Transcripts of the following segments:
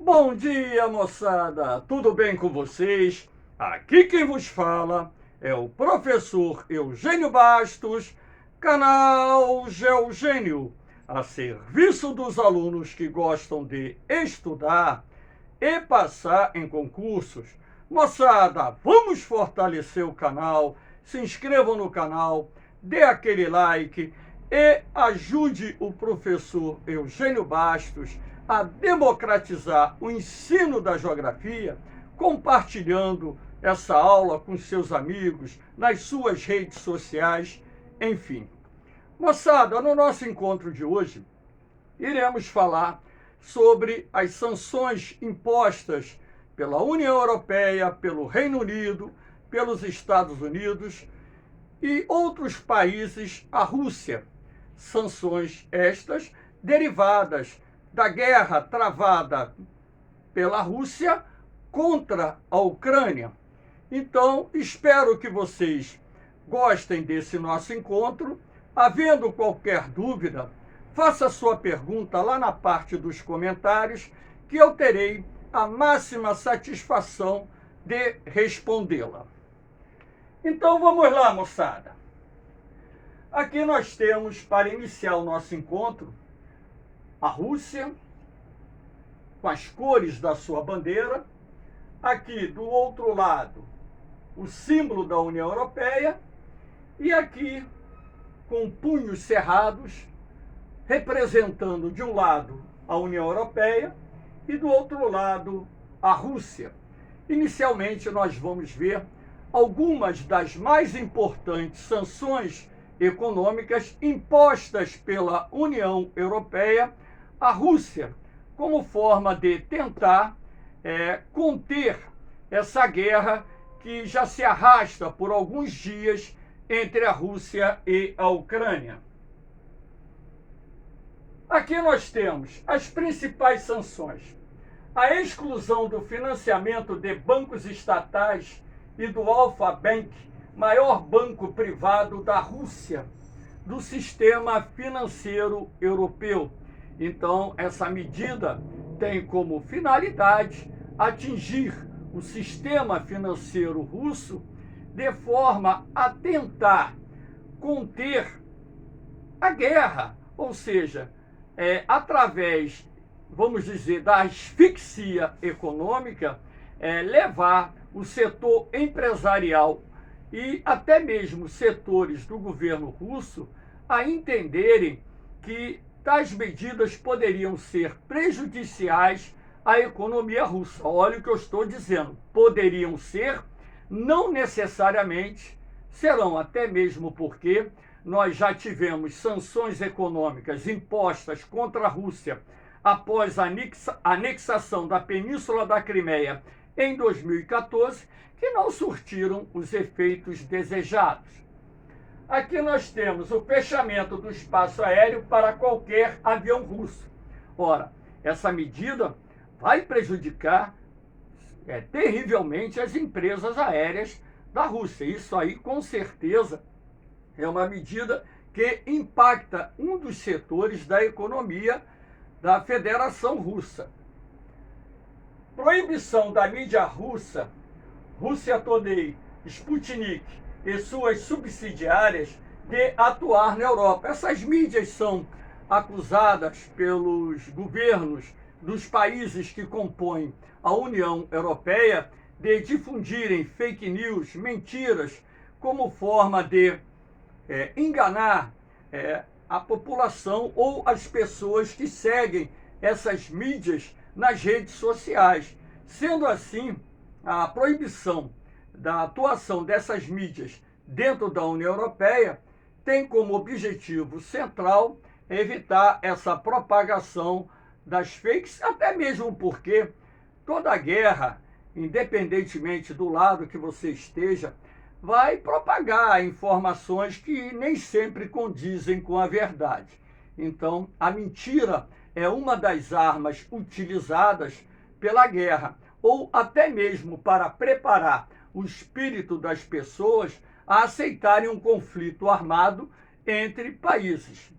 Bom dia, moçada! Tudo bem com vocês? Aqui quem vos fala é o professor Eugênio Bastos, canal Geogênio, a serviço dos alunos que gostam de estudar e passar em concursos. Moçada, vamos fortalecer o canal, se inscrevam no canal, dê aquele like e ajude o professor Eugênio Bastos a democratizar o ensino da geografia, compartilhando essa aula com seus amigos, nas suas redes sociais, enfim. Moçada, no nosso encontro de hoje, iremos falar sobre as sanções impostas pela União Europeia, pelo Reino Unido, pelos Estados Unidos e outros países à Rússia. Sanções estas derivadas da guerra travada pela Rússia contra a Ucrânia. Então, espero que vocês gostem desse nosso encontro. Havendo qualquer dúvida, faça sua pergunta lá na parte dos comentários, que eu terei a máxima satisfação de respondê-la. Então, vamos lá, moçada. Aqui nós temos, para iniciar o nosso encontro, a Rússia, com as cores da sua bandeira. Aqui, do outro lado, o símbolo da União Europeia. E aqui, com punhos cerrados, representando de um lado a União Europeia e do outro lado a Rússia. Inicialmente, nós vamos ver algumas das mais importantes sanções econômicas impostas pela União Europeia à Rússia, como forma de tentar conter essa guerra que já se arrasta por alguns dias entre a Rússia e a Ucrânia. Aqui nós temos as principais sanções: a exclusão do financiamento de bancos estatais e do Alfa Bank, maior banco privado da Rússia, do sistema financeiro europeu. Então, essa medida tem como finalidade atingir o sistema financeiro russo de forma a tentar conter a guerra, ou seja, através, vamos dizer, da asfixia econômica, levar o setor empresarial e até mesmo setores do governo russo a entenderem que tais medidas poderiam ser prejudiciais à economia russa. Olha o que eu estou dizendo, poderiam ser, não necessariamente serão, até mesmo porque nós já tivemos sanções econômicas impostas contra a Rússia após a anexação da Península da Crimeia em 2014, que não surtiram os efeitos desejados. Aqui nós temos o fechamento do espaço aéreo para qualquer avião russo. Ora, essa medida vai prejudicar terrivelmente as empresas aéreas da Rússia. Isso aí, com certeza, é uma medida que impacta um dos setores da economia da Federação Russa. Proibição da mídia russa, Russia Today, Sputnik e suas subsidiárias de atuar na Europa. Essas mídias são acusadas pelos governos dos países que compõem a União Europeia de difundirem fake news, mentiras, como forma de enganar a população ou as pessoas que seguem essas mídias nas redes sociais. Sendo assim, a proibição da atuação dessas mídias dentro da União Europeia tem como objetivo central evitar essa propagação das fakes, até mesmo porque toda guerra, independentemente do lado que você esteja, vai propagar informações que nem sempre condizem com a verdade. Então, a mentira é uma das armas utilizadas pela guerra, ou até mesmo para preparar o espírito das pessoas a aceitarem um conflito armado entre países.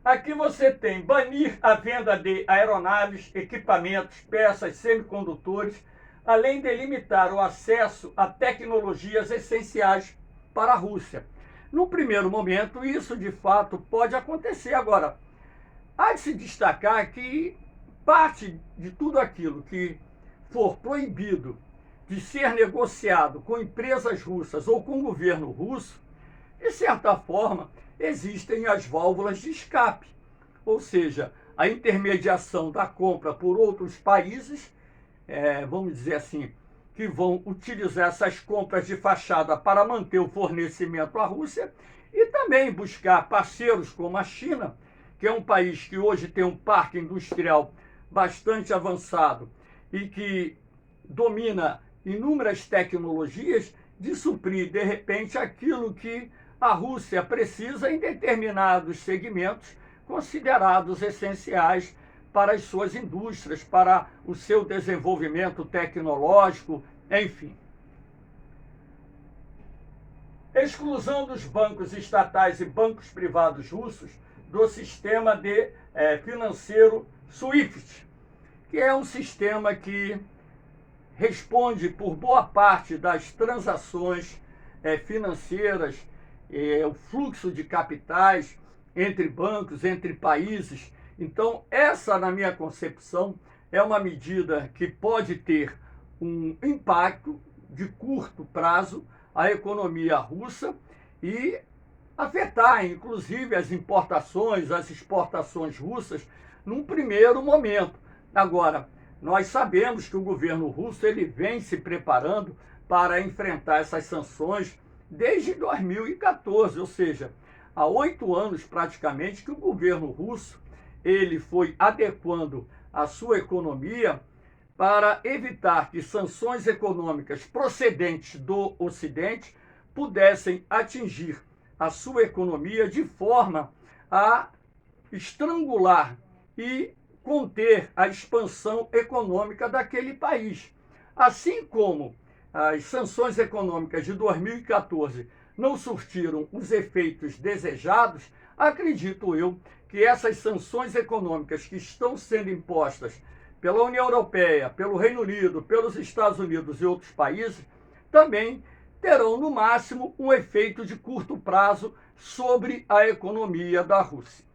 Aqui você tem banir a venda de aeronaves, equipamentos, peças, semicondutores, além de limitar o acesso a tecnologias essenciais para a Rússia. No primeiro momento, isso de fato pode acontecer. Agora, há de se destacar que parte de tudo aquilo que for proibido de ser negociado com empresas russas ou com o governo russo, de certa forma, existem as válvulas de escape, ou seja, a intermediação da compra por outros países, vamos dizer assim, que vão utilizar essas compras de fachada para manter o fornecimento à Rússia e também buscar parceiros como a China, que é um país que hoje tem um parque industrial bastante avançado e que domina inúmeras tecnologias, de suprir, de repente, aquilo que a Rússia precisa em determinados segmentos considerados essenciais para as suas indústrias, para o seu desenvolvimento tecnológico, enfim. Exclusão dos bancos estatais e bancos privados russos do sistema financeiro SWIFT, que é um sistema que responde por boa parte das transações financeiras, o fluxo de capitais entre bancos, entre países. Então, essa, na minha concepção, é uma medida que pode ter um impacto de curto prazo à economia russa e afetar, inclusive, as importações, as exportações russas, num primeiro momento. Agora, nós sabemos que o governo russo ele vem se preparando para enfrentar essas sanções desde 2014, ou seja, há 8 anos praticamente que o governo russo ele foi adequando a sua economia para evitar que sanções econômicas procedentes do Ocidente pudessem atingir a sua economia de forma a estrangular e conter a expansão econômica daquele país. Assim como as sanções econômicas de 2014 não surtiram os efeitos desejados, acredito eu que essas sanções econômicas que estão sendo impostas pela União Europeia, pelo Reino Unido, pelos Estados Unidos e outros países, também terão, no máximo, um efeito de curto prazo sobre a economia da Rússia.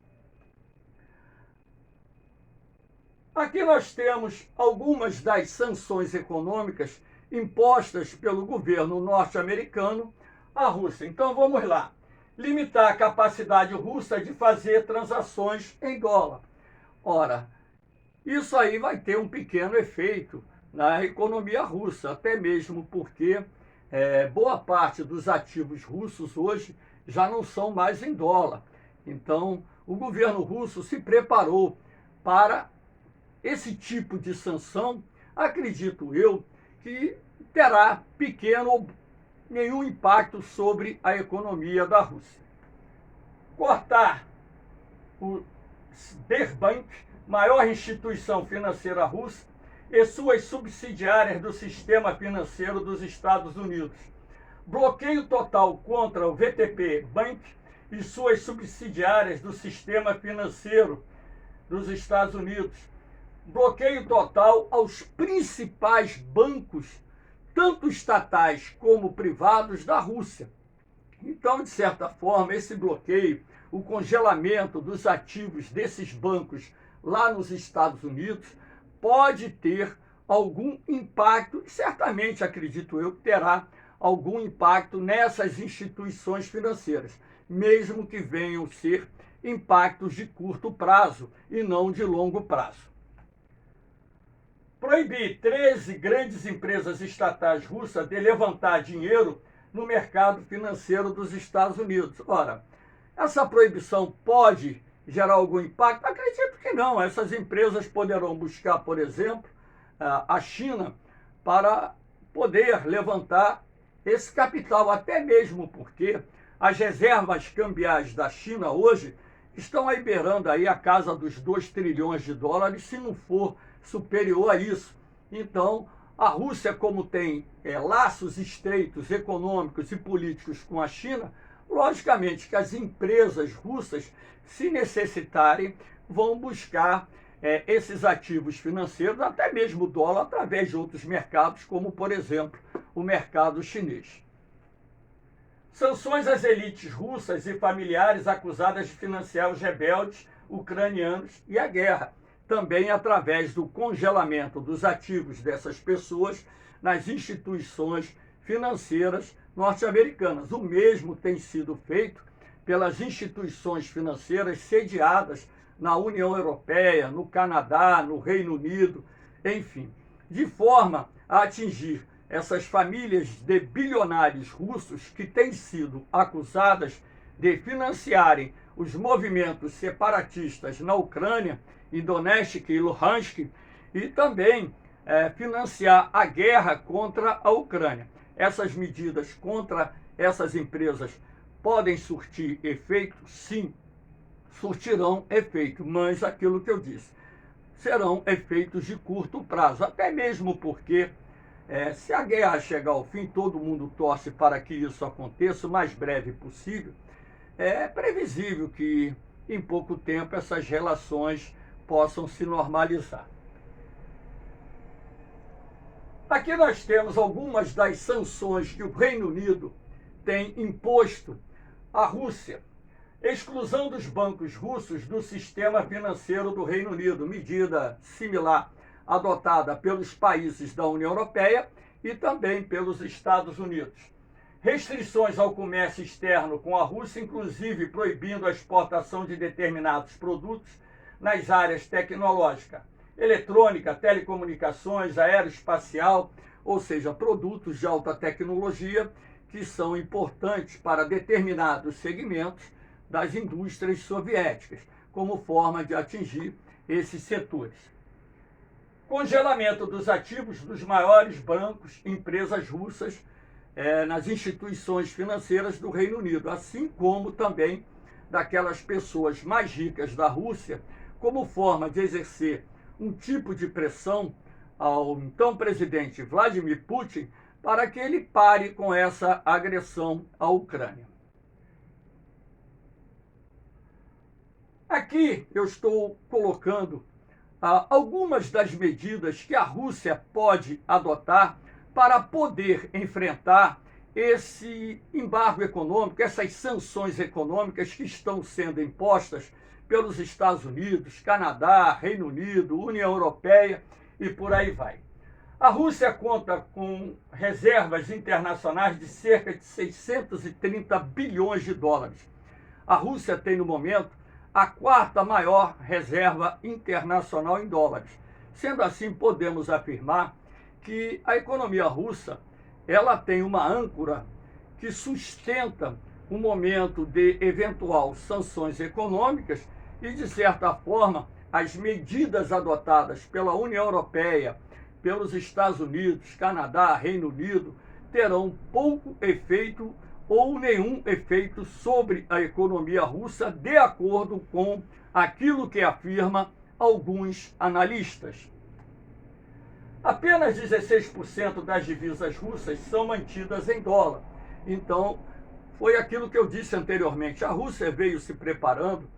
Aqui nós temos algumas das sanções econômicas impostas pelo governo norte-americano à Rússia. Então vamos lá. Limitar a capacidade russa de fazer transações em dólar. Ora, isso aí vai ter um pequeno efeito na economia russa, até mesmo porque boa parte dos ativos russos hoje já não são mais em dólar. Então, o governo russo se preparou para esse tipo de sanção, acredito eu, que terá pequeno ou nenhum impacto sobre a economia da Rússia. Cortar o Sberbank, maior instituição financeira russa, e suas subsidiárias do sistema financeiro dos Estados Unidos. Bloqueio total contra o VTB Bank e suas subsidiárias do sistema financeiro dos Estados Unidos. Bloqueio total aos principais bancos, tanto estatais como privados, da Rússia. Então, de certa forma, esse bloqueio, o congelamento dos ativos desses bancos lá nos Estados Unidos, pode ter algum impacto, e certamente, acredito eu, que terá algum impacto nessas instituições financeiras, mesmo que venham ser impactos de curto prazo e não de longo prazo. Proibir 13 grandes empresas estatais russas de levantar dinheiro no mercado financeiro dos Estados Unidos. Ora, essa proibição pode gerar algum impacto? Acredito que não. Essas empresas poderão buscar, por exemplo, a China para poder levantar esse capital, até mesmo porque as reservas cambiais da China hoje estão aí beirando aí a casa dos 2 trilhões de dólares, se não for superior a isso. Então, a Rússia, como tem laços estreitos econômicos e políticos com a China, Logicamente que as empresas russas, se necessitarem, vão buscar esses ativos financeiros, até mesmo o dólar, através de outros mercados, como, por exemplo, o mercado chinês. Sanções às elites russas e familiares acusadas de financiar os rebeldes ucranianos e a guerra, também através do congelamento dos ativos dessas pessoas nas instituições financeiras norte-americanas. O mesmo tem sido feito pelas instituições financeiras sediadas na União Europeia, no Canadá, no Reino Unido, enfim, de forma a atingir essas famílias de bilionários russos que têm sido acusadas de financiarem os movimentos separatistas na Ucrânia, em Donetsk e Luhansk, e também financiar a guerra contra a Ucrânia. Essas medidas contra essas empresas podem surtir efeito? Sim, surtirão efeito, mas aquilo que eu disse, serão efeitos de curto prazo, até mesmo porque se a guerra chegar ao fim, todo mundo torce para que isso aconteça o mais breve possível, é previsível que em pouco tempo essas relações possam se normalizar. Aqui nós temos algumas das sanções que o Reino Unido tem imposto à Rússia. Exclusão dos bancos russos do sistema financeiro do Reino Unido, medida similar adotada pelos países da União Europeia e também pelos Estados Unidos. Restrições ao comércio externo com a Rússia, inclusive proibindo a exportação de determinados produtos nas áreas tecnológica, eletrônica, telecomunicações, aeroespacial, ou seja, produtos de alta tecnologia que são importantes para determinados segmentos das indústrias soviéticas, como forma de atingir esses setores. Congelamento dos ativos dos maiores bancos, empresas russas nas instituições financeiras do Reino Unido, assim como também daquelas pessoas mais ricas da Rússia, como forma de exercer um tipo de pressão ao então presidente Vladimir Putin para que ele pare com essa agressão à Ucrânia. Aqui eu estou colocando algumas das medidas que a Rússia pode adotar para poder enfrentar esse embargo econômico, essas sanções econômicas que estão sendo impostas pelos Estados Unidos, Canadá, Reino Unido, União Europeia e por aí vai. A Rússia conta com reservas internacionais de cerca de 630 bilhões de dólares. A Rússia tem, no momento, a quarta maior reserva internacional em dólares. Sendo assim, podemos afirmar que a economia russa ela tem uma âncora que sustenta um momento de eventual sanções econômicas e, de certa forma, as medidas adotadas pela União Europeia, pelos Estados Unidos, Canadá, Reino Unido, terão pouco efeito ou nenhum efeito sobre a economia russa, de acordo com aquilo que afirma alguns analistas. Apenas 16% das divisas russas são mantidas em dólar. Então, foi aquilo que eu disse anteriormente. A Rússia veio se preparando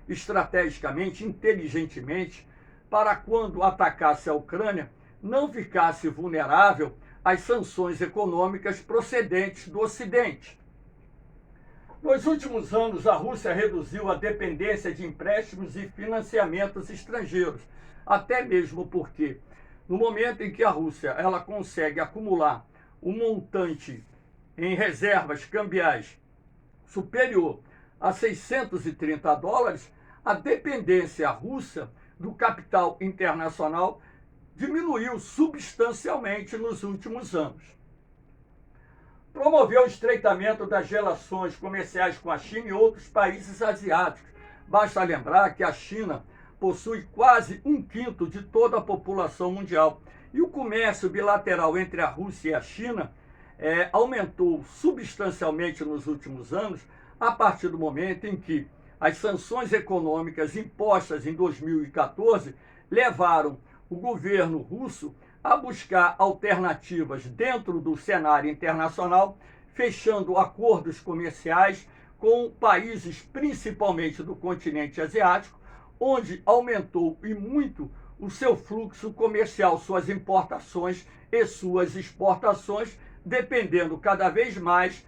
estrategicamente, inteligentemente, para quando atacasse a Ucrânia, não ficasse vulnerável às sanções econômicas procedentes do Ocidente. Nos últimos anos, a Rússia reduziu a dependência de empréstimos e financiamentos estrangeiros, até mesmo porque, no momento em que a Rússia ela consegue acumular um montante em reservas cambiais superior a 630 dólares, a dependência russa do capital internacional diminuiu substancialmente nos últimos anos. Promoveu o estreitamento das relações comerciais com a China e outros países asiáticos. Basta lembrar que a China possui quase 1/5 de toda a população mundial. E o comércio bilateral entre a Rússia e a China aumentou substancialmente nos últimos anos, a partir do momento em que as sanções econômicas impostas em 2014 levaram o governo russo a buscar alternativas dentro do cenário internacional, fechando acordos comerciais com países principalmente do continente asiático, onde aumentou e muito o seu fluxo comercial, suas importações e suas exportações, dependendo cada vez mais,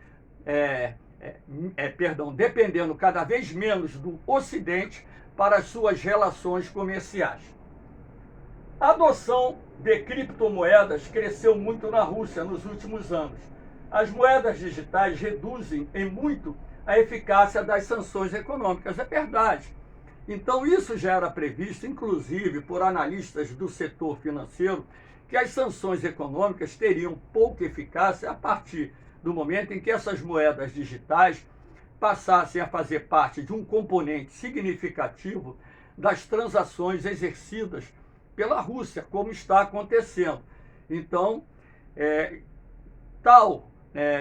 dependendo cada vez menos do Ocidente para as suas relações comerciais. A adoção de criptomoedas cresceu muito na Rússia nos últimos anos. As moedas digitais reduzem em muito a eficácia das sanções econômicas, é verdade. Então, isso já era previsto, inclusive, por analistas do setor financeiro, que as sanções econômicas teriam pouca eficácia a partir do momento em que essas moedas digitais passassem a fazer parte de um componente significativo das transações exercidas pela Rússia, como está acontecendo. Então, tal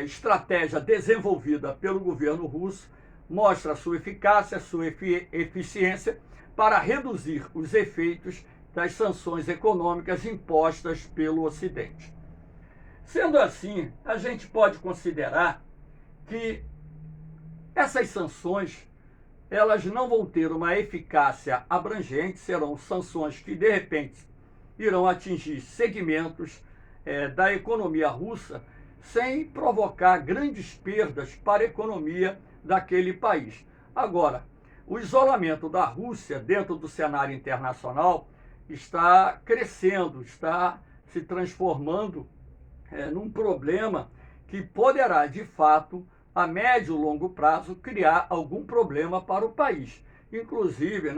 estratégia desenvolvida pelo governo russo mostra sua eficácia, sua eficiência para reduzir os efeitos das sanções econômicas impostas pelo Ocidente. Sendo assim, a gente pode considerar que essas sanções elas não vão ter uma eficácia abrangente, serão sanções que, de repente, irão atingir segmentos da economia russa sem provocar grandes perdas para a economia daquele país. Agora, o isolamento da Rússia dentro do cenário internacional está crescendo, está se transformando num problema que poderá, de fato, a médio e longo prazo, criar algum problema para o país. Inclusive,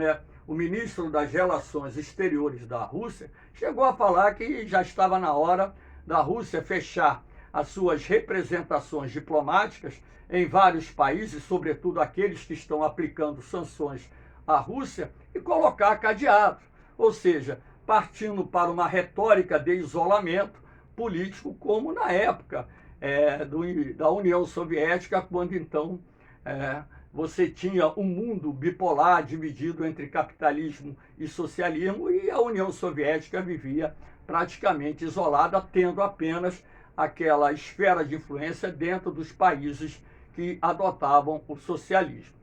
o ministro das Relações Exteriores da Rússia chegou a falar que já estava na hora da Rússia fechar as suas representações diplomáticas em vários países, sobretudo aqueles que estão aplicando sanções à Rússia, e colocar cadeados, ou seja, partindo para uma retórica de isolamento político, como na época da União Soviética, quando então você tinha um mundo bipolar dividido entre capitalismo e socialismo, e a União Soviética vivia praticamente isolada, tendo apenas aquela esfera de influência dentro dos países que adotavam o socialismo.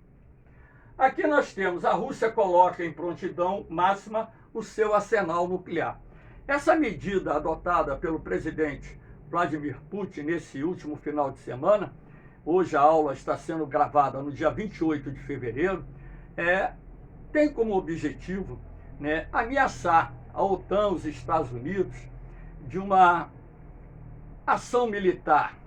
Aqui nós temos a Rússia coloca em prontidão máxima o seu arsenal nuclear. Essa medida adotada pelo presidente Vladimir Putin nesse último final de semana, hoje a aula está sendo gravada no dia 28 de fevereiro, tem como objetivo ameaçar a OTAN, os Estados Unidos, de uma ação militar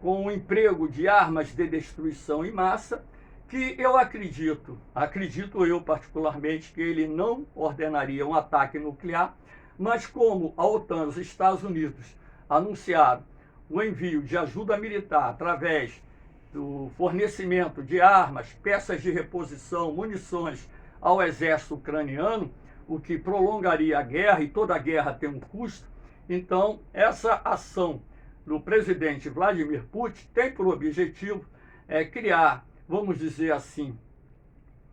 com o emprego de armas de destruição em massa, que eu acredito eu particularmente, que ele não ordenaria um ataque nuclear, mas como a OTAN e os Estados Unidos anunciaram o envio de ajuda militar através do fornecimento de armas, peças de reposição, munições ao exército ucraniano, o que prolongaria a guerra, e toda guerra tem um custo. Então, essa ação do presidente Vladimir Putin tem por objetivo criar, vamos dizer assim,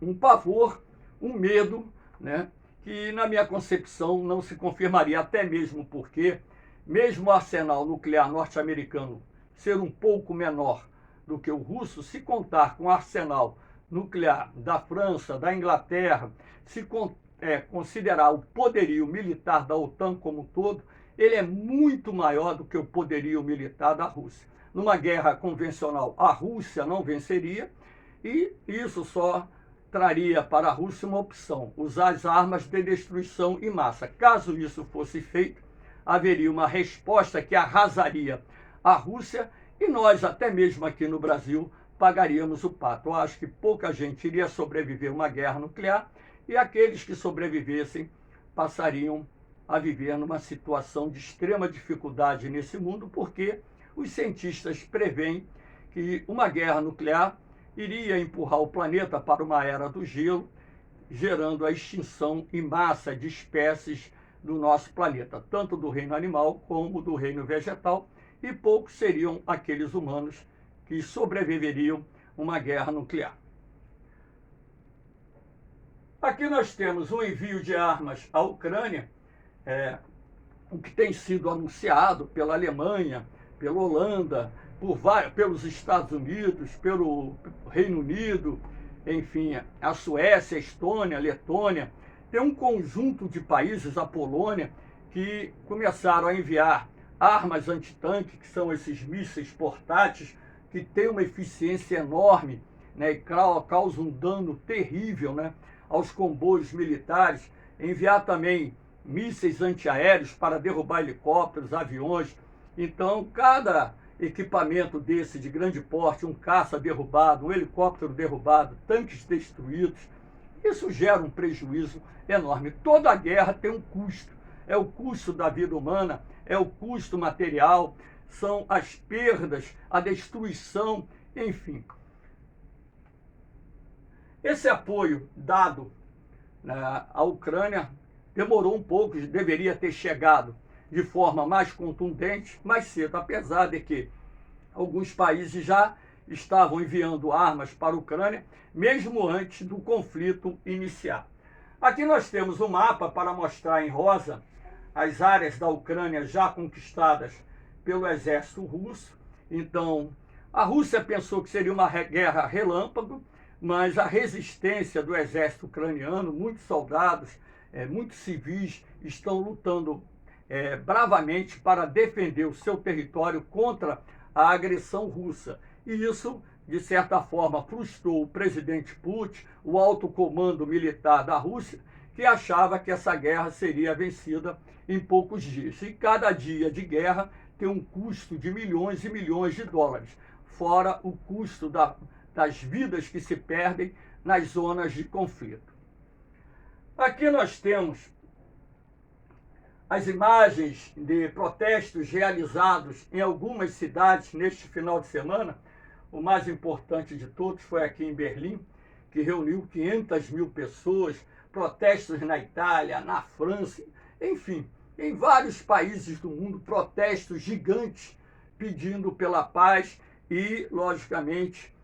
um pavor, um medo, que na minha concepção não se confirmaria, até mesmo porque, mesmo o arsenal nuclear norte-americano ser um pouco menor do que o russo, se contar com o arsenal nuclear da França, da Inglaterra, se considerar o poderio militar da OTAN como um todo, ele é muito maior do que o poderio militar da Rússia. Numa guerra convencional, a Rússia não venceria, e isso só traria para a Rússia uma opção: usar as armas de destruição em massa. Caso isso fosse feito, haveria uma resposta que arrasaria a Rússia, e nós, até mesmo aqui no Brasil, pagaríamos o pato. Eu acho que pouca gente iria sobreviver a uma guerra nuclear, e aqueles que sobrevivessem passariam a viver numa situação de extrema dificuldade nesse mundo, porque os cientistas preveem que uma guerra nuclear iria empurrar o planeta para uma era do gelo, gerando a extinção em massa de espécies do nosso planeta, tanto do reino animal como do reino vegetal, e poucos seriam aqueles humanos que sobreviveriam a uma guerra nuclear. Aqui nós temos o envio de armas à Ucrânia, o que tem sido anunciado pela Alemanha, pela Holanda, pelos Estados Unidos, pelo Reino Unido, enfim, a Suécia, a Estônia, a Letônia. Tem um conjunto de países, a Polônia, que começaram a enviar armas antitanque, que são esses mísseis portáteis, que têm uma eficiência enorme, né, e causam um dano terrível, né, aos comboios militares. Enviar também mísseis antiaéreos para derrubar helicópteros, aviões. Então, cada equipamento desse de grande porte, um caça derrubado, um helicóptero derrubado, tanques destruídos, isso gera um prejuízo enorme. Toda guerra tem um custo. É o custo da vida humana, é o custo material, são as perdas, a destruição, enfim. Esse apoio dado à Ucrânia demorou um pouco, deveria ter chegado de forma mais contundente, mais cedo, apesar de que alguns países já estavam enviando armas para a Ucrânia, mesmo antes do conflito iniciar. Aqui nós temos um mapa para mostrar em rosa as áreas da Ucrânia já conquistadas pelo exército russo. Então, a Rússia pensou que seria uma guerra relâmpago, mas a resistência do exército ucraniano, muitos soldados, muitos civis estão lutando bravamente para defender o seu território contra a agressão russa. E isso, de certa forma, frustrou o presidente Putin, o alto comando militar da Rússia, que achava que essa guerra seria vencida em poucos dias. E cada dia de guerra tem um custo de milhões e milhões de dólares, fora o custo das vidas que se perdem nas zonas de conflito. Aqui nós temos as imagens de protestos realizados em algumas cidades neste final de semana. O mais importante de todos foi aqui em Berlim, que reuniu 500 mil pessoas, protestos na Itália, na França, enfim, em vários países do mundo, protestos gigantes pedindo pela paz e, logicamente,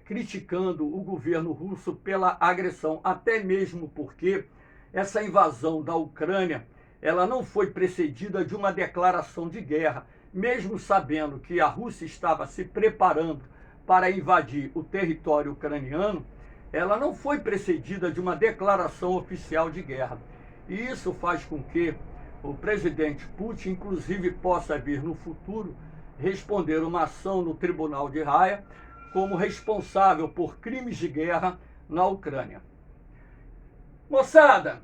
criticando o governo russo pela agressão, até mesmo porque essa invasão da Ucrânia ela não foi precedida de uma declaração de guerra, mesmo sabendo que a Rússia estava se preparando para invadir o território ucraniano. Ela não foi precedida de uma declaração oficial de guerra. E isso faz com que o presidente Putin, inclusive, possa vir no futuro responder uma ação no Tribunal de Haia como responsável por crimes de guerra na Ucrânia. Moçada,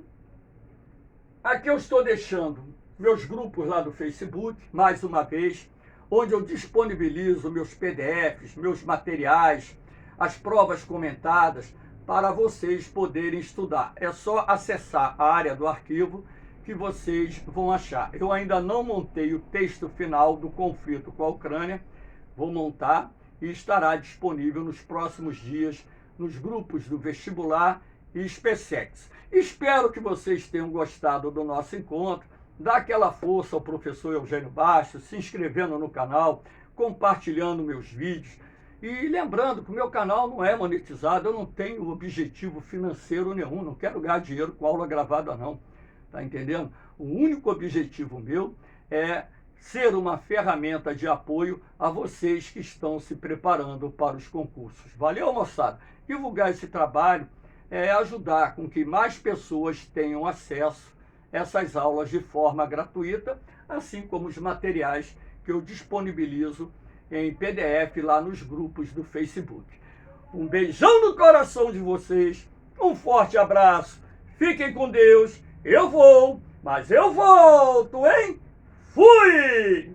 aqui eu estou deixando meus grupos lá do Facebook, mais uma vez, onde eu disponibilizo meus PDFs, meus materiais, as provas comentadas, para vocês poderem estudar. É só acessar a área do arquivo que vocês vão achar. Eu ainda não montei o texto final do conflito com a Ucrânia, vou montar e estará disponível nos próximos dias nos grupos do vestibular e SpaceX. Espero que vocês tenham gostado do nosso encontro. Dá aquela força ao professor Eugênio Bastos, se inscrevendo no canal, compartilhando meus vídeos. E lembrando que o meu canal não é monetizado, eu não tenho objetivo financeiro nenhum, não quero ganhar dinheiro com aula gravada não, tá entendendo? O único objetivo meu é ser uma ferramenta de apoio a vocês que estão se preparando para os concursos. Valeu, moçada? Divulgar esse trabalho é ajudar com que mais pessoas tenham acesso a essas aulas de forma gratuita, assim como os materiais que eu disponibilizo em PDF lá nos grupos do Facebook. Um beijão no coração de vocês, um forte abraço, fiquem com Deus, eu vou, mas eu volto, hein? Fui!